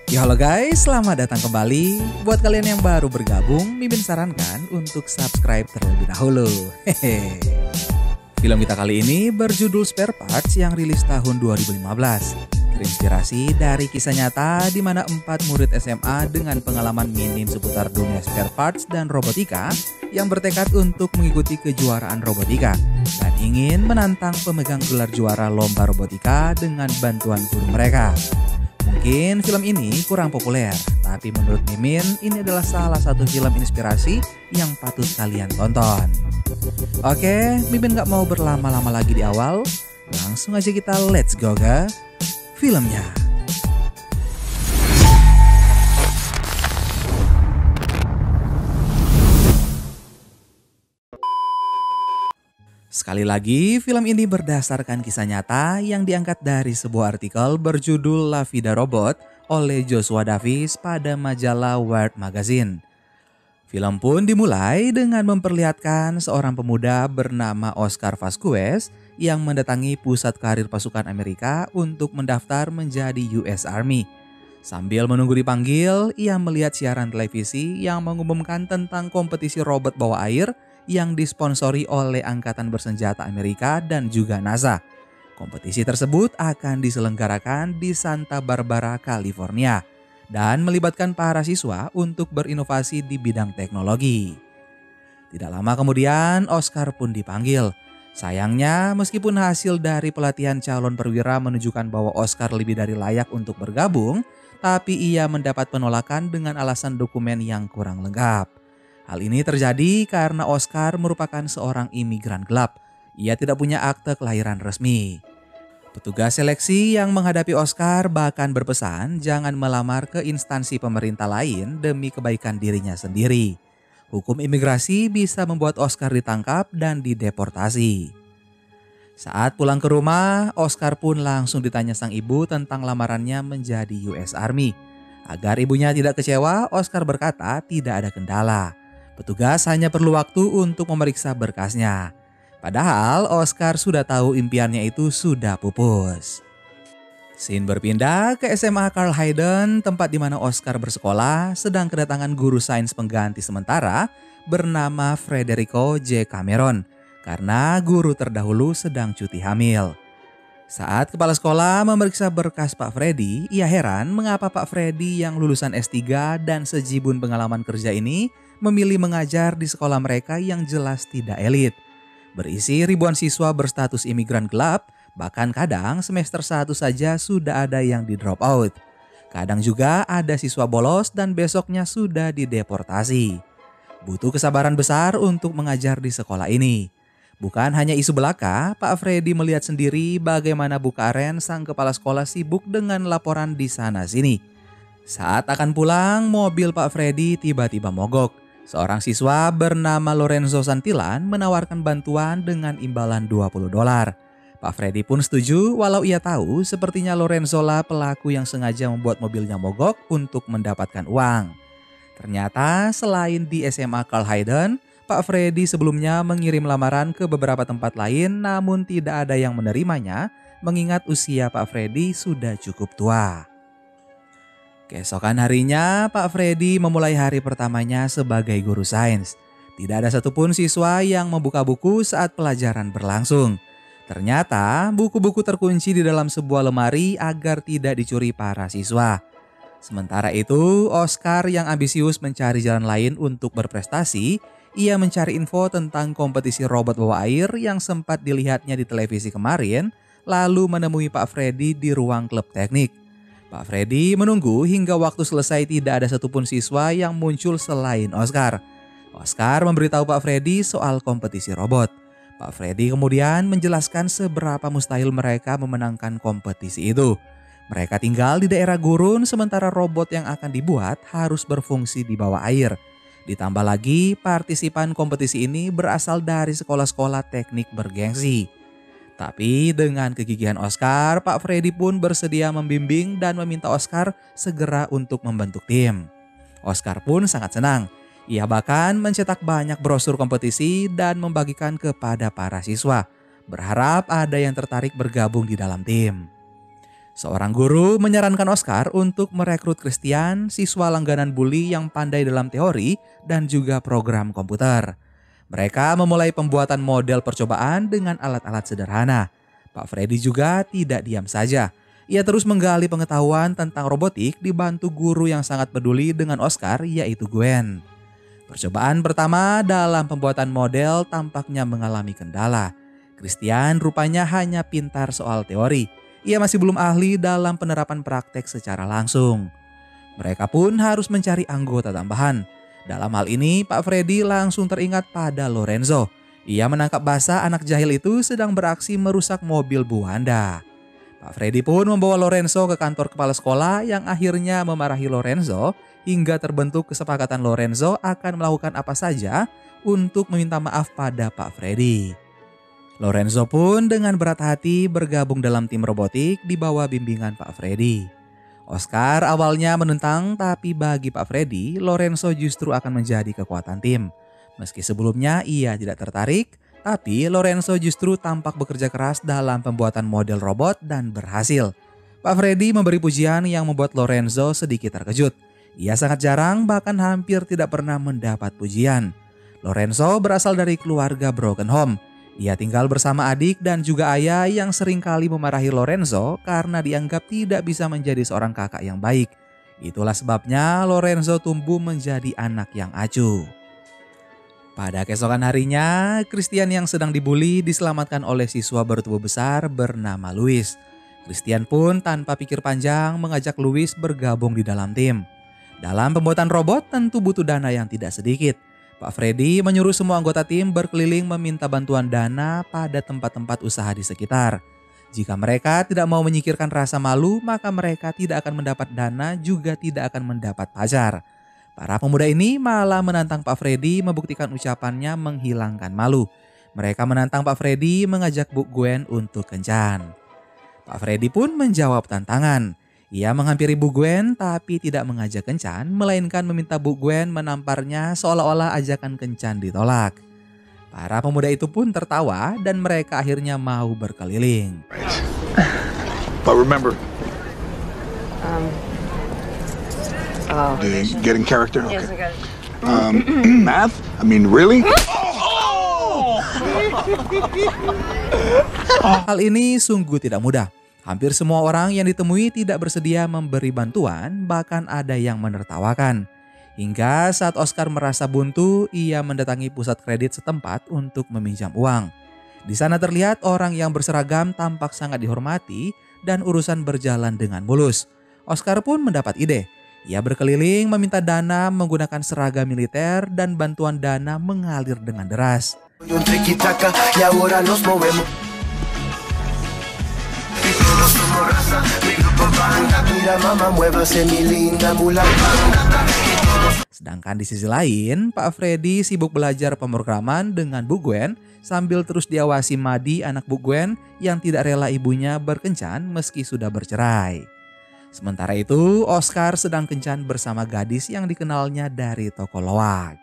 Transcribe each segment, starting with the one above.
Ya halo guys, selamat datang kembali. Buat kalian yang baru bergabung, Mimin sarankan untuk subscribe terlebih dahulu. Hehe. Film kita kali ini berjudul Spare Parts yang rilis tahun 2015. Terinspirasi dari kisah nyata di mana 4 murid SMA dengan pengalaman minim seputar dunia spare parts dan robotika yang bertekad untuk mengikuti kejuaraan robotika dan ingin menantang pemegang gelar juara lomba robotika dengan bantuan guru mereka. Mungkin film ini kurang populer, tapi menurut Mimin ini adalah salah satu film inspirasi yang patut kalian tonton. Oke, Mimin gak mau berlama-lama lagi di awal, langsung aja kita let's go ke filmnya. Sekali lagi, film ini berdasarkan kisah nyata yang diangkat dari sebuah artikel berjudul La Vida Robot oleh Joshua Davis pada majalah Wired Magazine. Film pun dimulai dengan memperlihatkan seorang pemuda bernama Oscar Vasquez yang mendatangi pusat karir pasukan Amerika untuk mendaftar menjadi US Army. Sambil menunggu dipanggil, ia melihat siaran televisi yang mengumumkan tentang kompetisi robot bawah air yang disponsori oleh Angkatan Bersenjata Amerika dan juga NASA. Kompetisi tersebut akan diselenggarakan di Santa Barbara, California, dan melibatkan para siswa untuk berinovasi di bidang teknologi. Tidak lama kemudian, Oscar pun dipanggil. Sayangnya, meskipun hasil dari pelatihan calon perwira menunjukkan bahwa Oscar lebih dari layak untuk bergabung, tapi ia mendapat penolakan dengan alasan dokumen yang kurang lengkap. Hal ini terjadi karena Oscar merupakan seorang imigran gelap. Ia tidak punya akte kelahiran resmi. Petugas seleksi yang menghadapi Oscar bahkan berpesan jangan melamar ke instansi pemerintah lain demi kebaikan dirinya sendiri. Hukum imigrasi bisa membuat Oscar ditangkap dan dideportasi. Saat pulang ke rumah, Oscar pun langsung ditanya sang ibu tentang lamarannya menjadi US Army. Agar ibunya tidak kecewa, Oscar berkata tidak ada kendala. Petugas hanya perlu waktu untuk memeriksa berkasnya. Padahal Oscar sudah tahu impiannya itu sudah pupus. Scene berpindah ke SMA Carl Hayden, tempat di mana Oscar bersekolah, sedang kedatangan guru sains pengganti sementara bernama Federico J. Cameron karena guru terdahulu sedang cuti hamil. Saat kepala sekolah memeriksa berkas Pak Freddy, ia heran mengapa Pak Freddy yang lulusan S3 dan sejibun pengalaman kerja ini memilih mengajar di sekolah mereka yang jelas tidak elit. Berisi ribuan siswa berstatus imigran gelap, bahkan kadang semester 1 saja sudah ada yang di drop out. Kadang juga ada siswa bolos dan besoknya sudah dideportasi. Butuh kesabaran besar untuk mengajar di sekolah ini. Bukan hanya isu belaka, Pak Freddy melihat sendiri bagaimana Bu Karen sang kepala sekolah sibuk dengan laporan di sana-sini. Saat akan pulang, mobil Pak Freddy tiba-tiba mogok. Seorang siswa bernama Lorenzo Santillan menawarkan bantuan dengan imbalan $20. Pak Freddy pun setuju walau ia tahu sepertinya Lorenzo lah pelaku yang sengaja membuat mobilnya mogok untuk mendapatkan uang. Ternyata selain di SMA Carl Hayden, Pak Freddy sebelumnya mengirim lamaran ke beberapa tempat lain namun tidak ada yang menerimanya mengingat usia Pak Freddy sudah cukup tua. Keesokan harinya, Pak Freddy memulai hari pertamanya sebagai guru sains. Tidak ada satupun siswa yang membuka buku saat pelajaran berlangsung. Ternyata buku-buku terkunci di dalam sebuah lemari agar tidak dicuri para siswa. Sementara itu, Oscar yang ambisius mencari jalan lain untuk berprestasi, ia mencari info tentang kompetisi robot bawah air yang sempat dilihatnya di televisi kemarin, lalu menemui Pak Freddy di ruang klub teknik. Pak Freddy menunggu hingga waktu selesai tidak ada satupun siswa yang muncul selain Oscar. Oscar memberitahu Pak Freddy soal kompetisi robot. Pak Freddy kemudian menjelaskan seberapa mustahil mereka memenangkan kompetisi itu. Mereka tinggal di daerah gurun sementara robot yang akan dibuat harus berfungsi di bawah air. Ditambah lagi partisipan kompetisi ini berasal dari sekolah-sekolah teknik bergengsi. Tapi dengan kegigihan Oscar, Pak Freddy pun bersedia membimbing dan meminta Oscar segera untuk membentuk tim. Oscar pun sangat senang. Ia bahkan mencetak banyak brosur kompetisi dan membagikan kepada para siswa. Berharap ada yang tertarik bergabung di dalam tim. Seorang guru menyarankan Oscar untuk merekrut Christian, siswa langganan bully yang pandai dalam teori dan juga program komputer. Mereka memulai pembuatan model percobaan dengan alat-alat sederhana. Pak Freddy juga tidak diam saja. Ia terus menggali pengetahuan tentang robotik dibantu guru yang sangat peduli dengan Oscar, yaitu Gwen. Percobaan pertama dalam pembuatan model tampaknya mengalami kendala. Christian rupanya hanya pintar soal teori. Ia masih belum ahli dalam penerapan praktek secara langsung. Mereka pun harus mencari anggota tambahan. Dalam hal ini, Pak Freddy langsung teringat pada Lorenzo. Ia menangkap basah anak jahil itu sedang beraksi merusak mobil Bu Wanda. Pak Freddy pun membawa Lorenzo ke kantor kepala sekolah yang akhirnya memarahi Lorenzo hingga terbentuk kesepakatan Lorenzo akan melakukan apa saja untuk meminta maaf pada Pak Freddy. Lorenzo pun dengan berat hati bergabung dalam tim robotik di bawah bimbingan Pak Freddy. Oscar awalnya menentang, tapi bagi Pak Freddy, Lorenzo justru akan menjadi kekuatan tim. Meski sebelumnya ia tidak tertarik, tapi Lorenzo justru tampak bekerja keras dalam pembuatan model robot dan berhasil. Pak Freddy memberi pujian yang membuat Lorenzo sedikit terkejut. Ia sangat jarang, bahkan hampir tidak pernah mendapat pujian. Lorenzo berasal dari keluarga broken home. Ia tinggal bersama adik dan juga ayah yang seringkali memarahi Lorenzo karena dianggap tidak bisa menjadi seorang kakak yang baik. Itulah sebabnya Lorenzo tumbuh menjadi anak yang acuh. Pada keesokan harinya, Christian yang sedang dibully diselamatkan oleh siswa bertubuh besar bernama Louis. Christian pun tanpa pikir panjang mengajak Louis bergabung di dalam tim. Dalam pembuatan robot tentu butuh dana yang tidak sedikit. Pak Freddy menyuruh semua anggota tim berkeliling meminta bantuan dana pada tempat-tempat usaha di sekitar. Jika mereka tidak mau menyingkirkan rasa malu, maka mereka tidak akan mendapat dana juga tidak akan mendapat pacar. Para pemuda ini malah menantang Pak Freddy membuktikan ucapannya menghilangkan malu. Mereka menantang Pak Freddy mengajak Bu Gwen untuk kencan. Pak Freddy pun menjawab tantangan. Ia menghampiri Bu Gwen tapi tidak mengajak kencan, melainkan meminta Bu Gwen menamparnya seolah-olah ajakan kencan ditolak. Para pemuda itu pun tertawa dan mereka akhirnya mau berkeliling. But remember, getting character? Okay. Yes, I got it. Math? I mean, really? Hal ini sungguh tidak mudah. Hampir semua orang yang ditemui tidak bersedia memberi bantuan, bahkan ada yang menertawakan. Hingga saat Oscar merasa buntu, ia mendatangi pusat kredit setempat untuk meminjam uang. Di sana terlihat orang yang berseragam tampak sangat dihormati dan urusan berjalan dengan mulus. Oscar pun mendapat ide. Ia berkeliling meminta dana menggunakan seragam militer dan bantuan dana mengalir dengan deras. Sedangkan di sisi lain, Pak Freddy sibuk belajar pemrograman dengan Bu Gwen sambil terus diawasi Madi, anak Bu Gwen yang tidak rela ibunya berkencan meski sudah bercerai. Sementara itu, Oscar sedang kencan bersama gadis yang dikenalnya dari toko loak.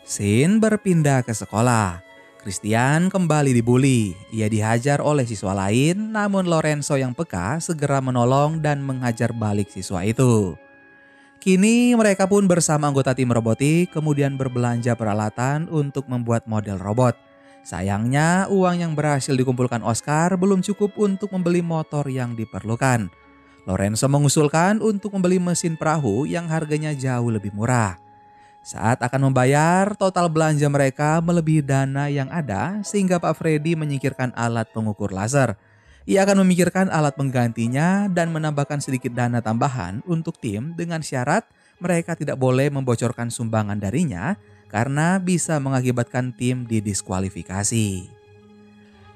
Scene berpindah ke sekolah. Christian kembali dibully. Ia dihajar oleh siswa lain, namun Lorenzo yang peka segera menolong dan menghajar balik siswa itu. Kini mereka pun bersama anggota tim robotik kemudian berbelanja peralatan untuk membuat model robot. Sayangnya uang yang berhasil dikumpulkan Oscar belum cukup untuk membeli motor yang diperlukan. Lorenzo mengusulkan untuk membeli mesin perahu yang harganya jauh lebih murah. Saat akan membayar, total belanja mereka melebihi dana yang ada sehingga Pak Freddy menyingkirkan alat pengukur laser. Ia akan memikirkan alat penggantinya dan menambahkan sedikit dana tambahan untuk tim dengan syarat mereka tidak boleh membocorkan sumbangan darinya karena bisa mengakibatkan tim didiskualifikasi.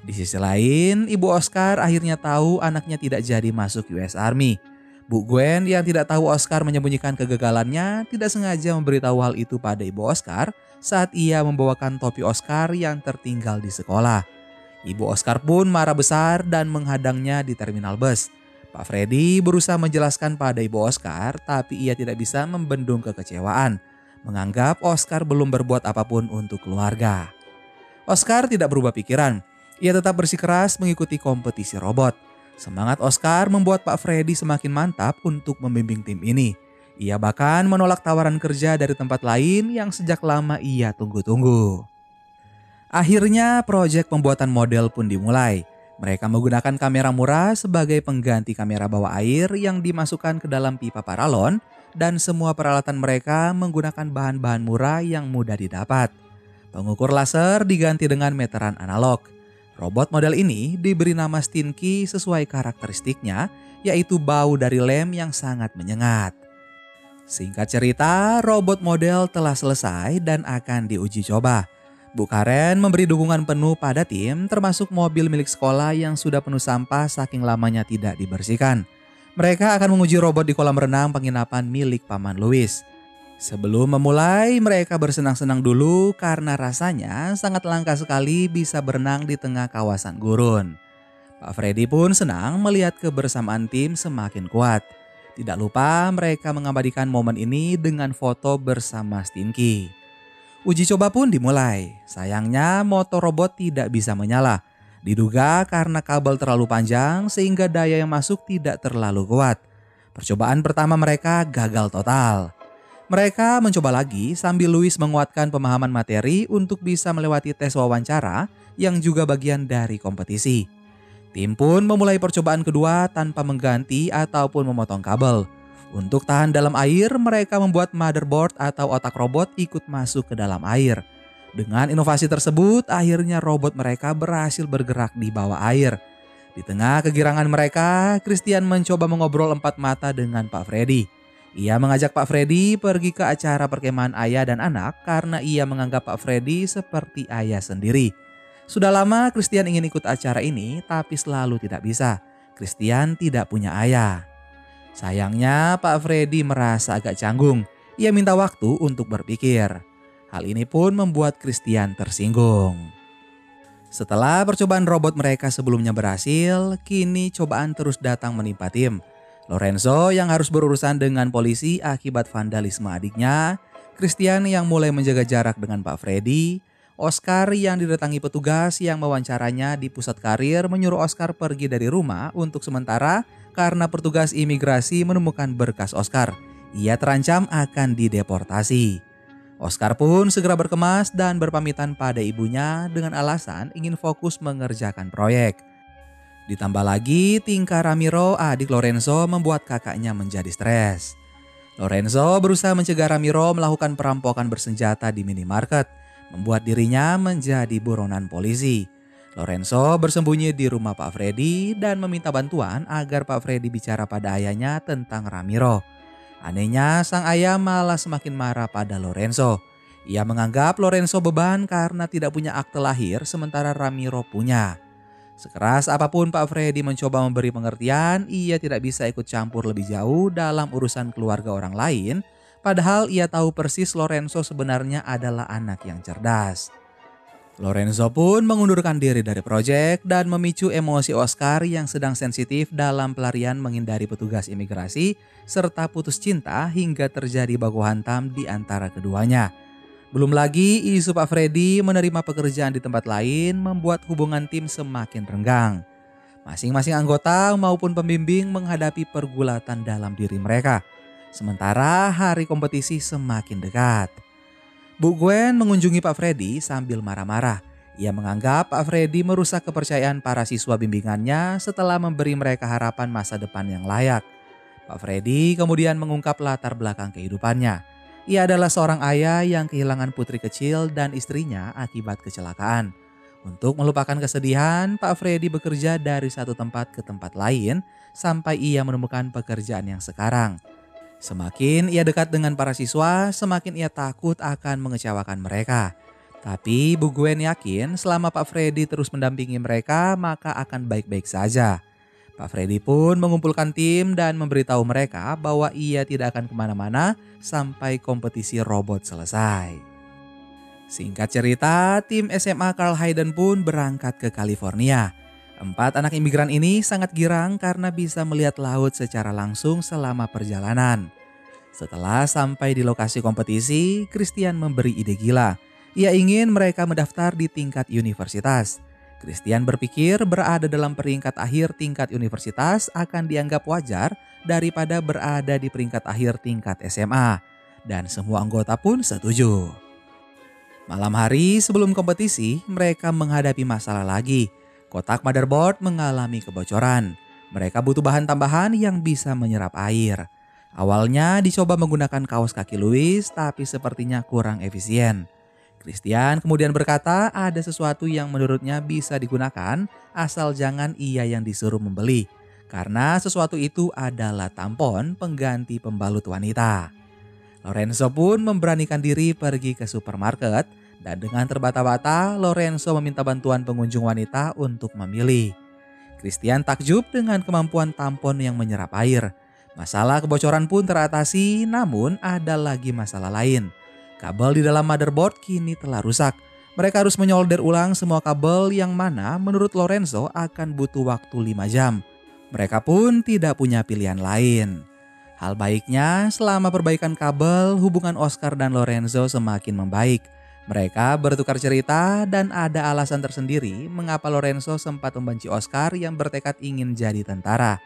Di sisi lain, Ibu Oscar akhirnya tahu anaknya tidak jadi masuk US Army. Bu Gwen yang tidak tahu Oscar menyembunyikan kegagalannya tidak sengaja memberitahu hal itu pada Ibu Oscar saat ia membawakan topi Oscar yang tertinggal di sekolah. Ibu Oscar pun marah besar dan menghadangnya di terminal bus. Pak Freddy berusaha menjelaskan pada Ibu Oscar tapi ia tidak bisa membendung kekecewaan. Menganggap Oscar belum berbuat apapun untuk keluarga. Oscar tidak berubah pikiran. Ia tetap bersikeras mengikuti kompetisi robot. Semangat Oscar membuat Pak Freddy semakin mantap untuk membimbing tim ini. Ia bahkan menolak tawaran kerja dari tempat lain yang sejak lama ia tunggu-tunggu. Akhirnya proyek pembuatan model pun dimulai. Mereka menggunakan kamera murah sebagai pengganti kamera bawah air yang dimasukkan ke dalam pipa paralon, dan semua peralatan mereka menggunakan bahan-bahan murah yang mudah didapat. Pengukur laser diganti dengan meteran analog. Robot model ini diberi nama Stinky sesuai karakteristiknya, yaitu bau dari lem yang sangat menyengat. Singkat cerita, robot model telah selesai dan akan diuji coba. Bu Karen memberi dukungan penuh pada tim, termasuk mobil milik sekolah yang sudah penuh sampah saking lamanya tidak dibersihkan. Mereka akan menguji robot di kolam renang penginapan milik Paman Louis. Sebelum memulai, mereka bersenang-senang dulu karena rasanya sangat langka sekali bisa berenang di tengah kawasan gurun. Pak Freddy pun senang melihat kebersamaan tim semakin kuat. Tidak lupa mereka mengabadikan momen ini dengan foto bersama Stinky. Uji coba pun dimulai. Sayangnya motor robot tidak bisa menyala. Diduga karena kabel terlalu panjang sehingga daya yang masuk tidak terlalu kuat. Percobaan pertama mereka gagal total. Mereka mencoba lagi sambil Louis menguatkan pemahaman materi untuk bisa melewati tes wawancara yang juga bagian dari kompetisi. Tim pun memulai percobaan kedua tanpa mengganti ataupun memotong kabel. Untuk tahan dalam air, mereka membuat motherboard atau otak robot ikut masuk ke dalam air. Dengan inovasi tersebut, akhirnya robot mereka berhasil bergerak di bawah air. Di tengah kegirangan mereka, Christian mencoba mengobrol empat mata dengan Pak Freddy. Ia mengajak Pak Freddy pergi ke acara perkemahan ayah dan anak karena ia menganggap Pak Freddy seperti ayah sendiri. Sudah lama Christian ingin ikut acara ini tapi selalu tidak bisa. Christian tidak punya ayah. Sayangnya Pak Freddy merasa agak canggung. Ia minta waktu untuk berpikir. Hal ini pun membuat Christian tersinggung. Setelah percobaan robot mereka sebelumnya berhasil, kini cobaan terus datang menimpa tim. Lorenzo yang harus berurusan dengan polisi akibat vandalisme adiknya, Christian yang mulai menjaga jarak dengan Pak Freddy, Oscar yang didatangi petugas yang mewawancaranya di pusat karir menyuruh Oscar pergi dari rumah untuk sementara karena petugas imigrasi menemukan berkas Oscar. Ia terancam akan dideportasi. Oscar pun segera berkemas dan berpamitan pada ibunya dengan alasan ingin fokus mengerjakan proyek. Ditambah lagi tingkah Ramiro, adik Lorenzo, membuat kakaknya menjadi stres. Lorenzo berusaha mencegah Ramiro melakukan perampokan bersenjata di minimarket, membuat dirinya menjadi buronan polisi. Lorenzo bersembunyi di rumah Pak Freddy dan meminta bantuan agar Pak Freddy bicara pada ayahnya tentang Ramiro. Anehnya sang ayah malah semakin marah pada Lorenzo. Ia menganggap Lorenzo beban karena tidak punya akte lahir sementara Ramiro punya. Sekeras apapun Pak Freddy mencoba memberi pengertian, ia tidak bisa ikut campur lebih jauh dalam urusan keluarga orang lain. Padahal ia tahu persis Lorenzo sebenarnya adalah anak yang cerdas. Lorenzo pun mengundurkan diri dari proyek dan memicu emosi Oscar yang sedang sensitif dalam pelarian menghindari petugas imigrasi serta putus cinta hingga terjadi baku hantam di antara keduanya. Belum lagi isu Pak Freddy menerima pekerjaan di tempat lain membuat hubungan tim semakin renggang. Masing-masing anggota maupun pembimbing menghadapi pergulatan dalam diri mereka. Sementara hari kompetisi semakin dekat. Bu Gwen mengunjungi Pak Freddy sambil marah-marah. Ia menganggap Pak Freddy merusak kepercayaan para siswa bimbingannya setelah memberi mereka harapan masa depan yang layak. Pak Freddy kemudian mengungkap latar belakang kehidupannya. Ia adalah seorang ayah yang kehilangan putri kecil dan istrinya akibat kecelakaan. Untuk melupakan kesedihan, Pak Freddy bekerja dari satu tempat ke tempat lain sampai ia menemukan pekerjaan yang sekarang. Semakin ia dekat dengan para siswa, semakin ia takut akan mengecewakan mereka. Tapi Bu Gwen yakin selama Pak Freddy terus mendampingi mereka, maka akan baik-baik saja. Pak Freddy pun mengumpulkan tim dan memberitahu mereka bahwa ia tidak akan kemana-mana sampai kompetisi robot selesai. Singkat cerita, tim SMA Carl Hayden pun berangkat ke California. 4 anak imigran ini sangat girang karena bisa melihat laut secara langsung selama perjalanan. Setelah sampai di lokasi kompetisi, Christian memberi ide gila. Ia ingin mereka mendaftar di tingkat universitas. Christian berpikir berada dalam peringkat akhir tingkat universitas akan dianggap wajar daripada berada di peringkat akhir tingkat SMA. Dan semua anggota pun setuju. Malam hari sebelum kompetisi, mereka menghadapi masalah lagi. Kotak motherboard mengalami kebocoran. Mereka butuh bahan tambahan yang bisa menyerap air. Awalnya dicoba menggunakan kaos kaki Louis, tapi sepertinya kurang efisien. Christian kemudian berkata ada sesuatu yang menurutnya bisa digunakan asal jangan ia yang disuruh membeli. Karena sesuatu itu adalah tampon pengganti pembalut wanita. Lorenzo pun memberanikan diri pergi ke supermarket dan dengan terbata-bata Lorenzo meminta bantuan pengunjung wanita untuk memilih. Christian takjub dengan kemampuan tampon yang menyerap air. Masalah kebocoran pun teratasi, namun ada lagi masalah lain. Kabel di dalam motherboard kini telah rusak. Mereka harus menyolder ulang semua kabel yang mana menurut Lorenzo akan butuh waktu 5 jam. Mereka pun tidak punya pilihan lain. Hal baiknya selama perbaikan kabel, hubungan Oscar dan Lorenzo semakin membaik. Mereka bertukar cerita dan ada alasan tersendiri mengapa Lorenzo sempat membenci Oscar yang bertekad ingin jadi tentara.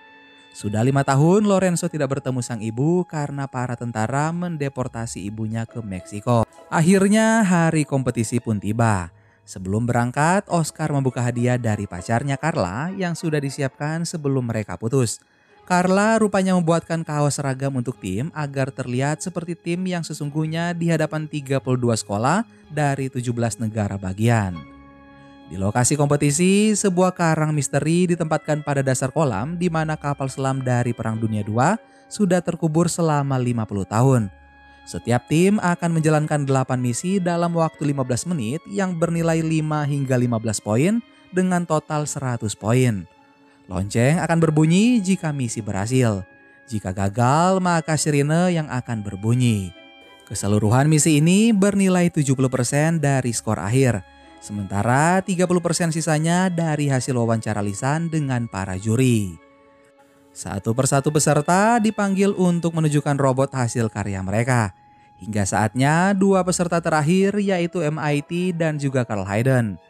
Sudah 5 tahun Lorenzo tidak bertemu sang ibu karena para tentara mendeportasi ibunya ke Meksiko. Akhirnya hari kompetisi pun tiba. Sebelum berangkat, Oscar membuka hadiah dari pacarnya Carla yang sudah disiapkan sebelum mereka putus. Carla rupanya membuatkan kaos seragam untuk tim agar terlihat seperti tim yang sesungguhnya di hadapan 32 sekolah dari 17 negara bagian. Di lokasi kompetisi, sebuah karang misteri ditempatkan pada dasar kolam di mana kapal selam dari Perang Dunia II sudah terkubur selama 50 tahun. Setiap tim akan menjalankan 8 misi dalam waktu 15 menit yang bernilai 5 hingga 15 poin dengan total 100 poin. Lonceng akan berbunyi jika misi berhasil. Jika gagal, maka sirine yang akan berbunyi. Keseluruhan misi ini bernilai 70% dari skor akhir. Sementara 30% sisanya dari hasil wawancara lisan dengan para juri. Satu persatu peserta dipanggil untuk menunjukkan robot hasil karya mereka. Hingga saatnya 2 peserta terakhir yaitu MIT dan juga Carl Hayden.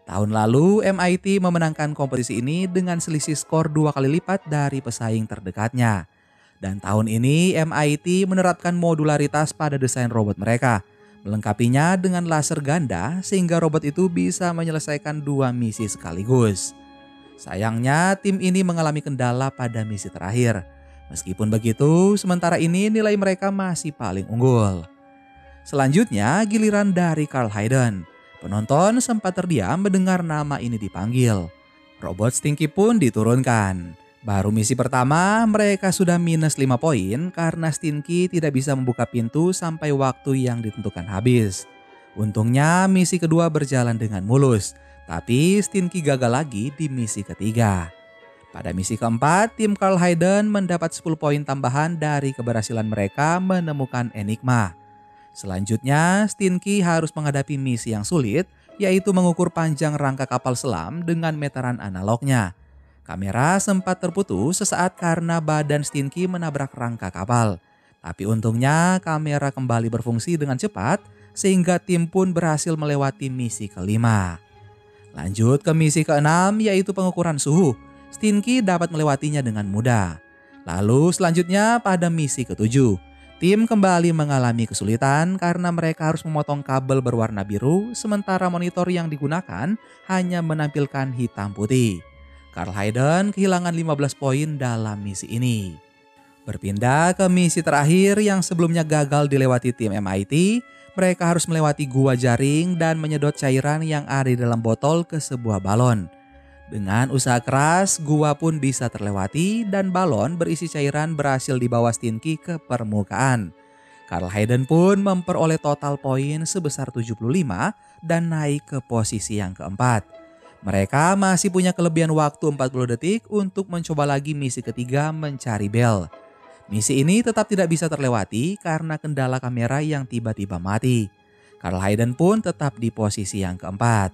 Tahun lalu MIT memenangkan kompetisi ini dengan selisih skor 2 kali lipat dari pesaing terdekatnya. Dan tahun ini MIT menerapkan modularitas pada desain robot mereka. Melengkapinya dengan laser ganda sehingga robot itu bisa menyelesaikan 2 misi sekaligus. Sayangnya tim ini mengalami kendala pada misi terakhir. Meskipun begitu, sementara ini nilai mereka masih paling unggul. Selanjutnya giliran dari Carl Hayden. Penonton sempat terdiam mendengar nama ini dipanggil. Robot Stinky pun diturunkan. Baru misi pertama mereka sudah minus 5 poin karena Stinky tidak bisa membuka pintu sampai waktu yang ditentukan habis. Untungnya misi kedua berjalan dengan mulus, tapi Stinky gagal lagi di misi ketiga. Pada misi keempat, tim Carl Hayden mendapat 10 poin tambahan dari keberhasilan mereka menemukan Enigma. Selanjutnya, Stinky harus menghadapi misi yang sulit, yaitu mengukur panjang rangka kapal selam dengan meteran analognya. Kamera sempat terputus sesaat karena badan Stinky menabrak rangka kapal. Tapi untungnya kamera kembali berfungsi dengan cepat sehingga tim pun berhasil melewati misi kelima. Lanjut ke misi keenam yaitu pengukuran suhu. Stinky dapat melewatinya dengan mudah. Lalu selanjutnya pada misi ketujuh. Tim kembali mengalami kesulitan karena mereka harus memotong kabel berwarna biru sementara monitor yang digunakan hanya menampilkan hitam putih. Carl Hayden kehilangan 15 poin dalam misi ini. Berpindah ke misi terakhir yang sebelumnya gagal dilewati tim MIT, mereka harus melewati gua jaring dan menyedot cairan yang ada di dalam botol ke sebuah balon. Dengan usaha keras, gua pun bisa terlewati dan balon berisi cairan berhasil dibawa Stinky ke permukaan. Carl Hayden pun memperoleh total poin sebesar 75 dan naik ke posisi yang keempat. Mereka masih punya kelebihan waktu 40 detik untuk mencoba lagi misi ketiga mencari Bell. Misi ini tetap tidak bisa terlewati karena kendala kamera yang tiba-tiba mati. Carl Hayden pun tetap di posisi yang keempat.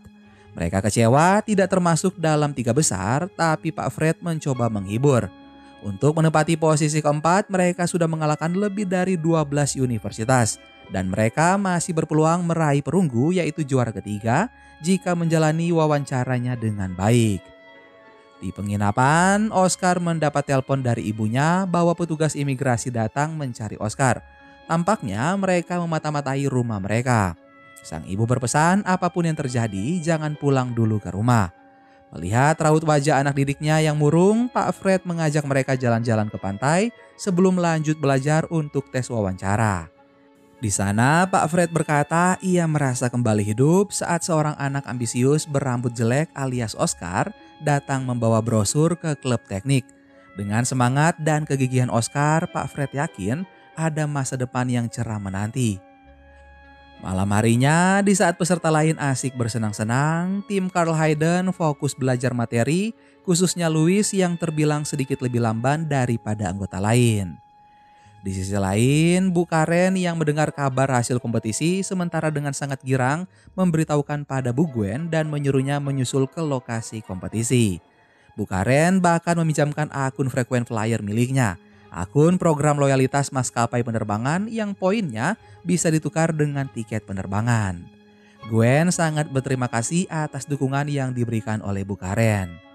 Mereka kecewa tidak termasuk dalam 3 besar, tapi Pak Fred mencoba menghibur. Untuk menempati posisi keempat, mereka sudah mengalahkan lebih dari 12 universitas Dan mereka masih berpeluang meraih perunggu yaitu juara ketiga jika menjalani wawancaranya dengan baik. Di penginapan, Oscar mendapat telepon dari ibunya bahwa petugas imigrasi datang mencari Oscar. Tampaknya mereka memata-matai rumah mereka. Sang ibu berpesan apapun yang terjadi jangan pulang dulu ke rumah. Melihat raut wajah anak didiknya yang murung, Pak Fred mengajak mereka jalan-jalan ke pantai sebelum lanjut belajar untuk tes wawancara. Di sana, Pak Fred berkata ia merasa kembali hidup saat seorang anak ambisius berambut jelek alias Oscar datang membawa brosur ke klub teknik. Dengan semangat dan kegigihan Oscar, Pak Fred yakin ada masa depan yang cerah menanti. Malam harinya, di saat peserta lain asik bersenang-senang, tim Carl Hayden fokus belajar materi, khususnya Louis yang terbilang sedikit lebih lamban daripada anggota lain. Di sisi lain, Bu Karen yang mendengar kabar hasil kompetisi sementara dengan sangat girang memberitahukan pada Bu Gwen dan menyuruhnya menyusul ke lokasi kompetisi. Bu Karen bahkan meminjamkan akun frequent flyer miliknya, akun program loyalitas maskapai penerbangan yang poinnya bisa ditukar dengan tiket penerbangan. Gwen sangat berterima kasih atas dukungan yang diberikan oleh Bu Karen.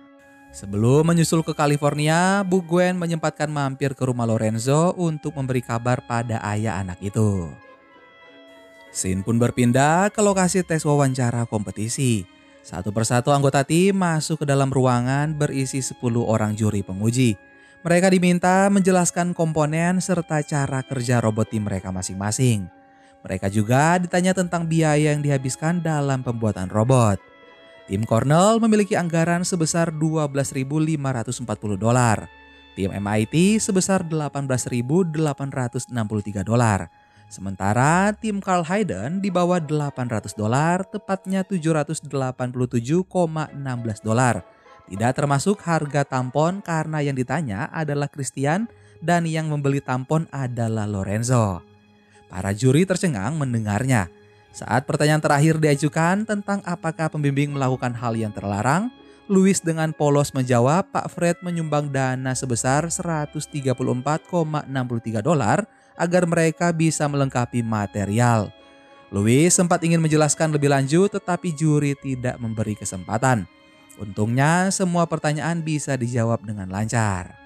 Sebelum menyusul ke California, Bu Gwen menyempatkan mampir ke rumah Lorenzo untuk memberi kabar pada ayah anak itu. Scene pun berpindah ke lokasi tes wawancara kompetisi. Satu persatu anggota tim masuk ke dalam ruangan berisi 10 orang juri penguji. Mereka diminta menjelaskan komponen serta cara kerja robot tim mereka masing-masing. Mereka juga ditanya tentang biaya yang dihabiskan dalam pembuatan robot. Tim Cornell memiliki anggaran sebesar $12.540. Tim MIT sebesar $18.863. Sementara tim Carl Hayden di bawah $800, tepatnya $787,16. Tidak termasuk harga tampon karena yang ditanya adalah Christian dan yang membeli tampon adalah Lorenzo. Para juri tercengang mendengarnya. Saat pertanyaan terakhir diajukan tentang apakah pembimbing melakukan hal yang terlarang, Louis dengan polos menjawab Pak Fred menyumbang dana sebesar $134,63 agar mereka bisa melengkapi material. Louis sempat ingin menjelaskan lebih lanjut tetapi juri tidak memberi kesempatan. Untungnya semua pertanyaan bisa dijawab dengan lancar.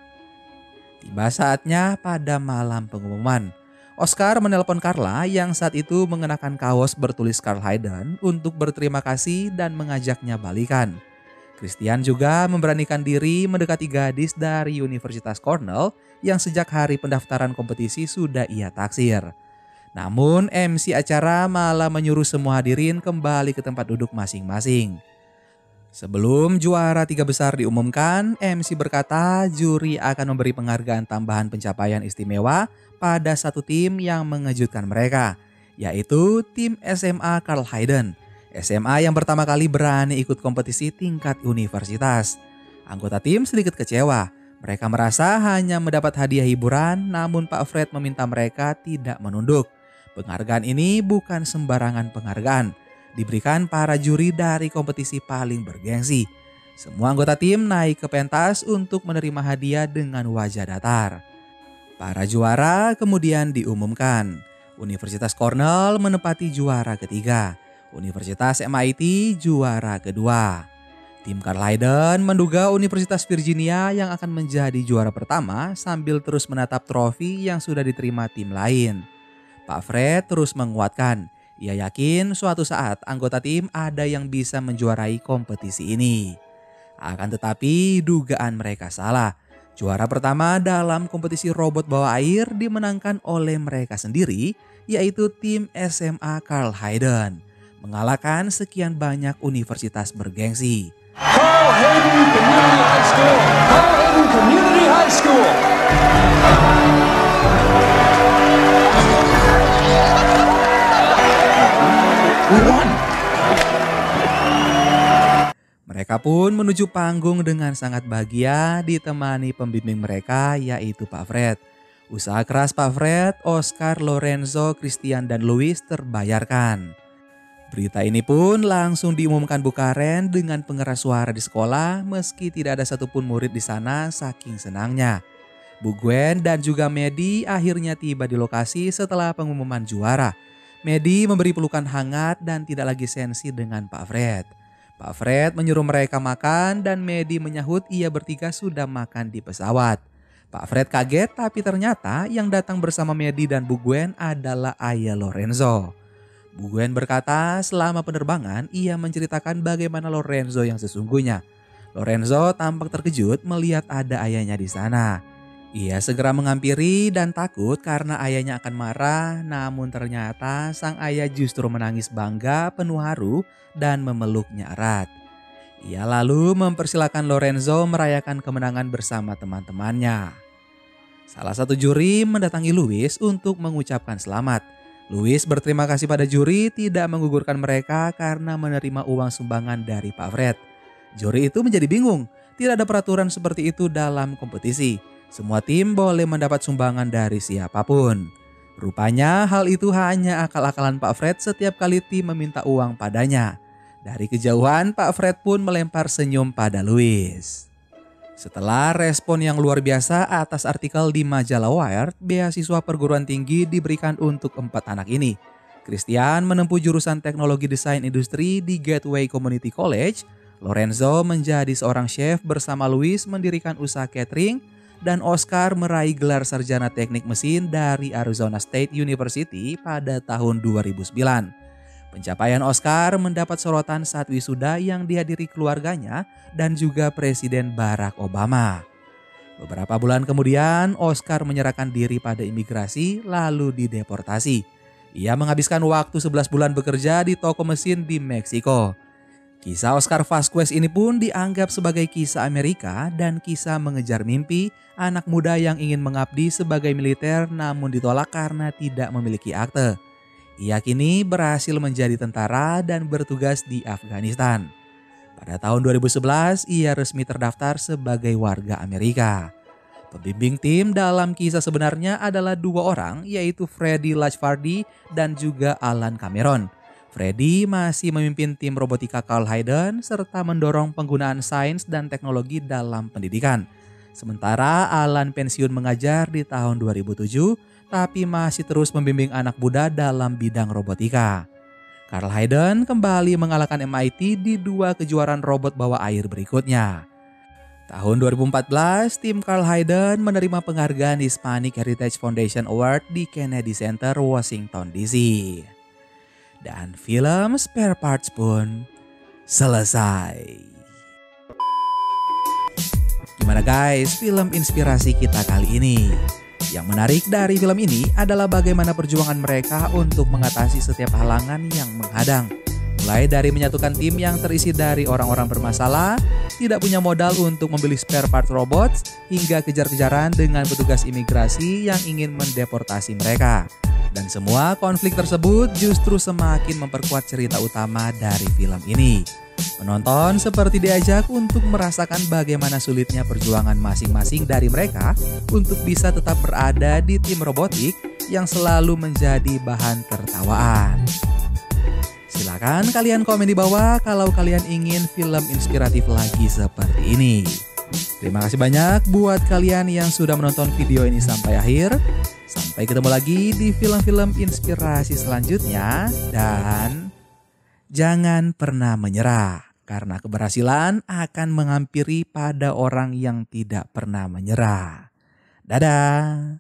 Tiba saatnya pada malam pengumuman. Oscar menelpon Carla yang saat itu mengenakan kaos bertulis Carl Hayden untuk berterima kasih dan mengajaknya balikan. Christian juga memberanikan diri mendekati gadis dari Universitas Cornell yang sejak hari pendaftaran kompetisi sudah ia taksir. Namun MC acara malah menyuruh semua hadirin kembali ke tempat duduk masing-masing. Sebelum juara 3 besar diumumkan, MC berkata juri akan memberi penghargaan tambahan pencapaian istimewa pada satu tim yang mengejutkan mereka, yaitu tim SMA Carl Hayden. SMA yang pertama kali berani ikut kompetisi tingkat universitas. Anggota tim sedikit kecewa. Mereka merasa hanya mendapat hadiah hiburan, namun Pak Fred meminta mereka tidak menunduk. Penghargaan ini bukan sembarangan penghargaan. Diberikan para juri dari kompetisi paling bergengsi. Semua anggota tim naik ke pentas untuk menerima hadiah dengan wajah datar. Para juara kemudian diumumkan. Universitas Cornell menempati juara ketiga. Universitas MIT juara kedua. Tim Carl Hayden menduga Universitas Virginia yang akan menjadi juara pertama sambil terus menatap trofi yang sudah diterima tim lain. Pak Fred terus menguatkan. Ia yakin suatu saat anggota tim ada yang bisa menjuarai kompetisi ini. Akan tetapi dugaan mereka salah. Juara pertama dalam kompetisi robot bawah air dimenangkan oleh mereka sendiri, yaitu tim SMA Carl Hayden. Mengalahkan sekian banyak universitas bergengsi. Carl Hayden Community High School! Carl Hayden Community High School! We won. Mereka pun menuju panggung dengan sangat bahagia ditemani pembimbing mereka yaitu Pak Fred. Usaha keras Pak Fred, Oscar, Lorenzo, Christian, dan Louis terbayarkan. Berita ini pun langsung diumumkan Bu Karen dengan pengeras suara di sekolah meski tidak ada satupun murid di sana saking senangnya. Bu Gwen dan juga Maddie akhirnya tiba di lokasi setelah pengumuman juara. Maddie memberi pelukan hangat dan tidak lagi sensi dengan Pak Fred. Pak Fred menyuruh mereka makan dan Maddie menyahut ia bertiga sudah makan di pesawat. Pak Fred kaget tapi ternyata yang datang bersama Maddie dan Bu Gwen adalah ayah Lorenzo. Bu Gwen berkata selama penerbangan ia menceritakan bagaimana Lorenzo yang sesungguhnya. Lorenzo tampak terkejut melihat ada ayahnya di sana. Ia segera menghampiri dan takut karena ayahnya akan marah, namun ternyata sang ayah justru menangis bangga penuh haru dan memeluknya erat. Ia lalu mempersilahkan Lorenzo merayakan kemenangan bersama teman-temannya. Salah satu juri mendatangi Louis untuk mengucapkan selamat. Louis berterima kasih pada juri tidak menggugurkan mereka karena menerima uang sumbangan dari Pak Fred. Juri itu menjadi bingung, tidak ada peraturan seperti itu dalam kompetisi. Semua tim boleh mendapat sumbangan dari siapapun. Rupanya hal itu hanya akal-akalan Pak Fred setiap kali tim meminta uang padanya. Dari kejauhan Pak Fred pun melempar senyum pada Louis. Setelah respon yang luar biasa atas artikel di majalah Wired, beasiswa perguruan tinggi diberikan untuk 4 anak ini. Christian menempuh jurusan teknologi desain industri di Gateway Community College. Lorenzo menjadi seorang chef bersama Louis mendirikan usaha catering. Dan Oscar meraih gelar sarjana teknik mesin dari Arizona State University pada tahun 2009. Pencapaian Oscar mendapat sorotan saat wisuda yang dihadiri keluarganya dan juga Presiden Barack Obama. Beberapa bulan kemudian, Oscar menyerahkan diri pada imigrasi lalu dideportasi. Ia menghabiskan waktu 11 bulan bekerja di toko mesin di Meksiko. Kisah Oscar Vasquez ini pun dianggap sebagai kisah Amerika dan kisah mengejar mimpi anak muda yang ingin mengabdi sebagai militer namun ditolak karena tidak memiliki akte. Ia kini berhasil menjadi tentara dan bertugas di Afghanistan. Pada tahun 2011 ia resmi terdaftar sebagai warga Amerika. Pembimbing tim dalam kisah sebenarnya adalah 2 orang yaitu Freddie Lachfardy dan juga Alan Cameron. Freddie masih memimpin tim robotika Carl Hayden serta mendorong penggunaan sains dan teknologi dalam pendidikan. Sementara Alan pensiun mengajar di tahun 2007 tapi masih terus membimbing anak muda dalam bidang robotika. Carl Hayden kembali mengalahkan MIT di 2 kejuaraan robot bawah air berikutnya. Tahun 2014, tim Carl Hayden menerima penghargaan Hispanic Heritage Foundation Award di Kennedy Center, Washington DC. Dan film Spare Parts pun selesai. Gimana guys film inspirasi kita kali ini? Yang menarik dari film ini adalah bagaimana perjuangan mereka untuk mengatasi setiap halangan yang menghadang. Mulai dari menyatukan tim yang terisi dari orang-orang bermasalah, tidak punya modal untuk membeli spare part robots, hingga kejar-kejaran dengan petugas imigrasi yang ingin mendeportasi mereka. Dan semua konflik tersebut justru semakin memperkuat cerita utama dari film ini. Penonton seperti diajak untuk merasakan bagaimana sulitnya perjuangan masing-masing dari mereka untuk bisa tetap berada di tim robotik yang selalu menjadi bahan tertawaan. Silakan kalian komen di bawah kalau kalian ingin film inspiratif lagi seperti ini. Terima kasih banyak buat kalian yang sudah menonton video ini sampai akhir. Sampai ketemu lagi di film-film inspirasi selanjutnya. Dan jangan pernah menyerah, karena keberhasilan akan menghampiri pada orang yang tidak pernah menyerah. Dadah!